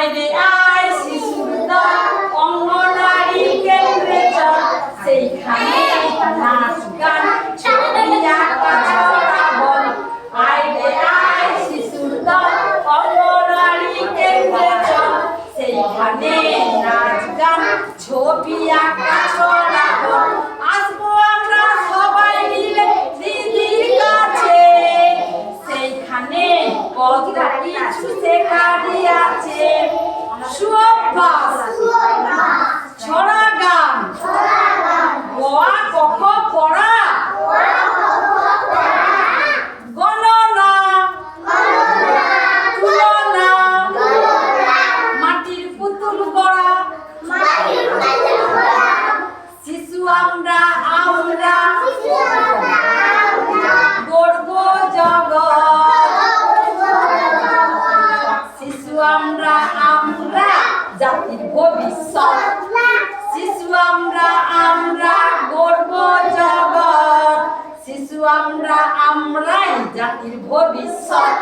আয় রে আয় শিশুর দল অঙ্গনারী কেন্দ্রে চল সেইখানে নাচ গান ছবি আঁকা ছড়া বল আয় রে আয় শিশুর দল অঙ্গনারী কেন্দ্রে চল সেইখানে নাচ গান ছবি আঁকা ছড়া বল আসবো আমরা সবাই মিলে দিদির কাছে সেইখানে কত কিছু শেখারই আছে সুঅভ্যাস ছড়া গান গোয়া কখ পড়া গণনা তুলনা মাটির পুতুল গড়া শিশু আমরা গড়ব জগৎ শিশু আমরা জাতির ভবিষ্যৎ শিশু আমরা গড়ব জগৎ শিশু আমরাই জাতির ভবিষ্যৎ